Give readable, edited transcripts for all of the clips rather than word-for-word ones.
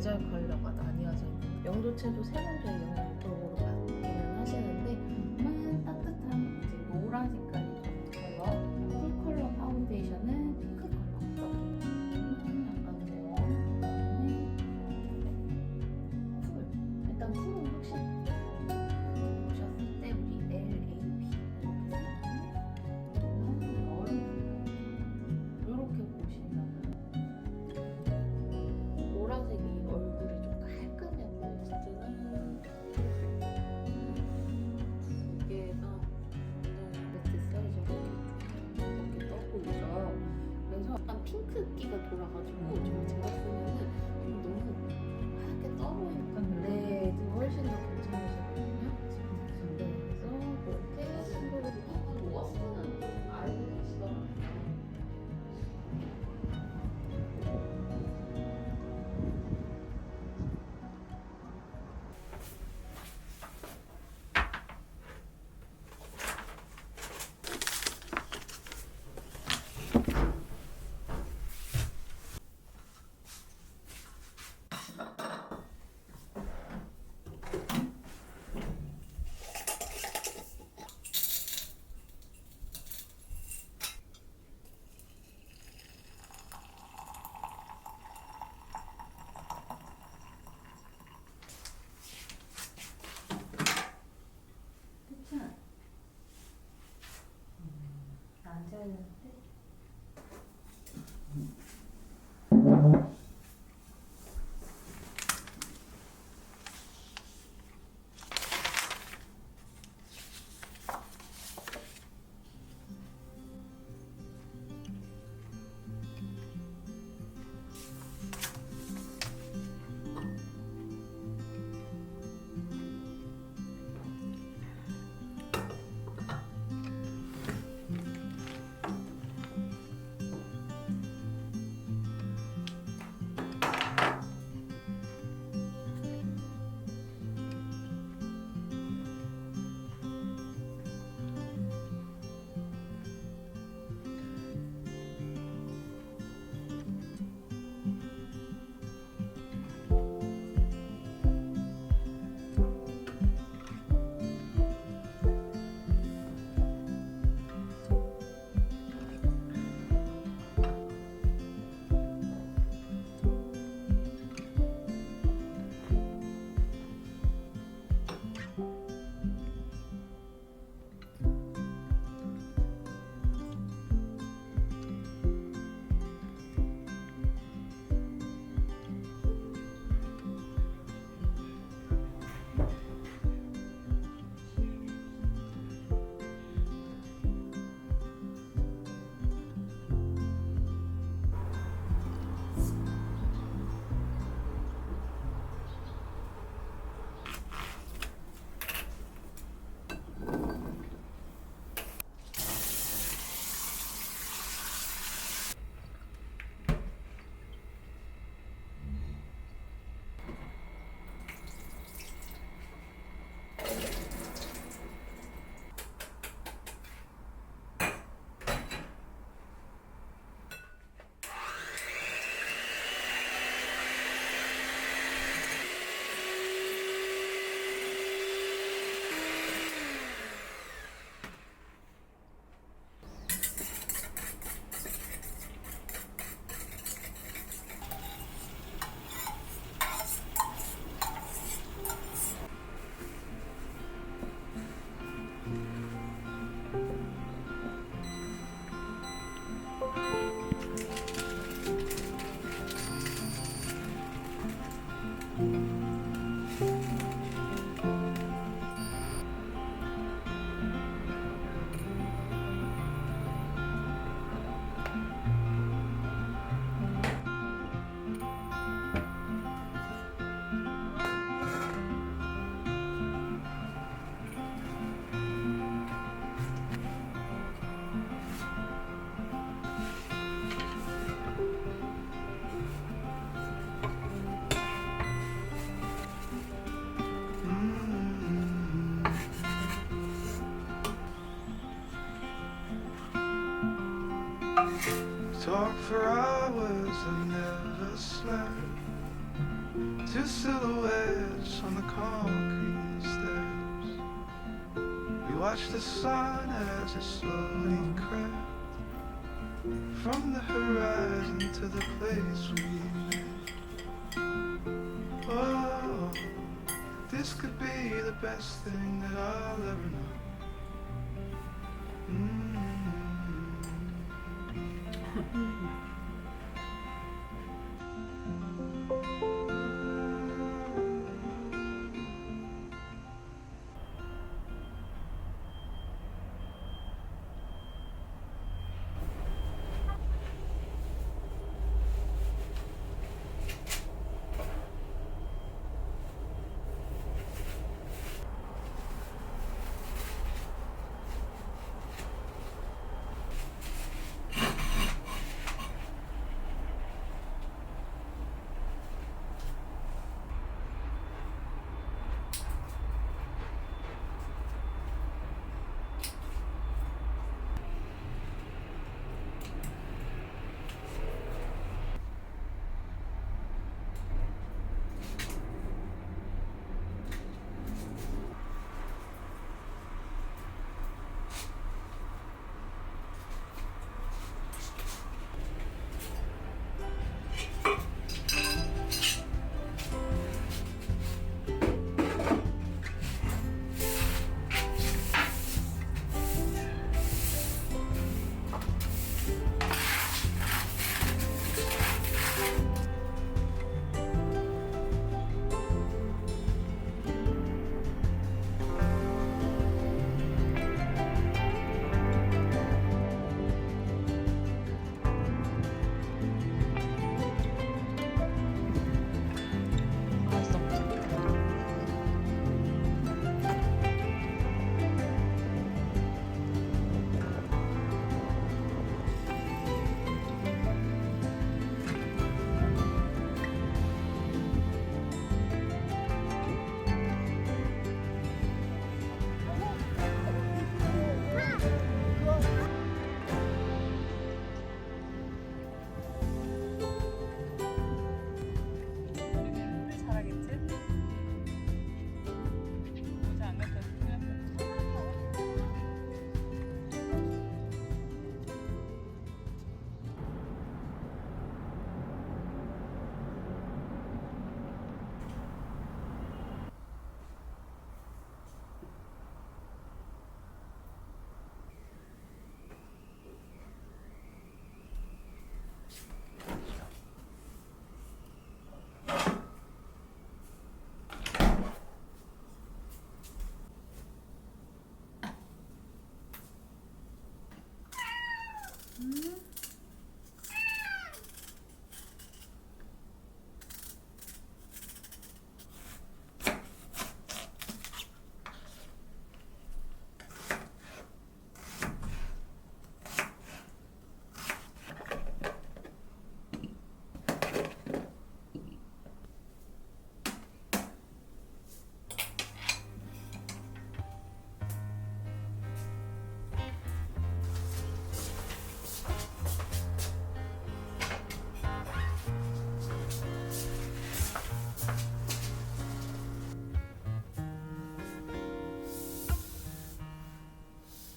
계절 컬러가 나뉘어져 있는 영도체도 세 번째 영도로 바뀌는 하시는데 따뜻한 이제 노란 색깔 컬러, 쿨 컬러 파운데이션은 핑크 컬러, 약간 그다음에 쿨. 일단 쿨은 확실히 보셨을 때 우리 LAP 이렇게 보시면 보라색이 얼굴이 좀 깔끔해 보였을 때는 두 개가 매트 사이즈가 이렇게 떠보이죠. 그래서 약간 핑크기가 돌아가지고 제가 쓰면은 좀 너무 하얗게 떠 보이니까 네, 훨씬 더 괜찮으시거든요. 네, 그래서 그렇게 친구를 모았으면 알고 계시더라고요. 괜찮아. 앉아야 되는데. Talk for hours and never slept. Two silhouettes on the concrete steps. We watch the sun as it slowly crept from the horizon to the place we met. Oh, this could be the best thing that I'll ever know.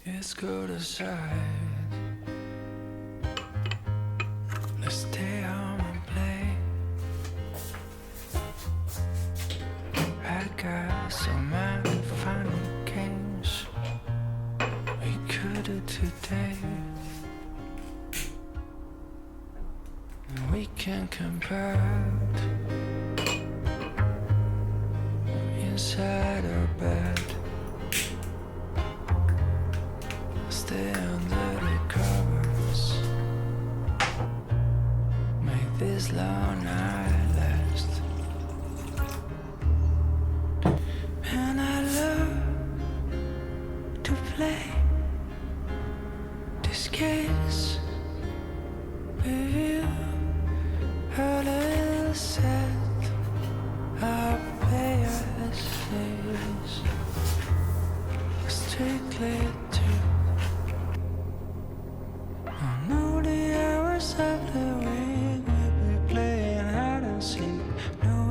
Let's go to side. Let's stay home and play. I got so many fun games we could do today. And we can compare inside our bed. Stay under the covers. Make this long night last. And I love to play this games with you. A little sad, I'll play as is. Strictly to I know the hours of the week we'll be playing hide and seek. No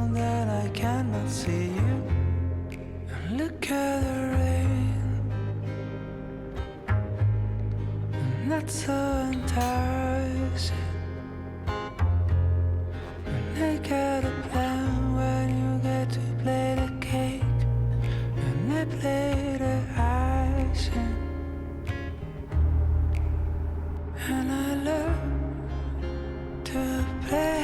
long that I cannot see you. And look at the rain, and that's so enticing. And they get a plan when you get to play the cake, and they play the icing. And I love to play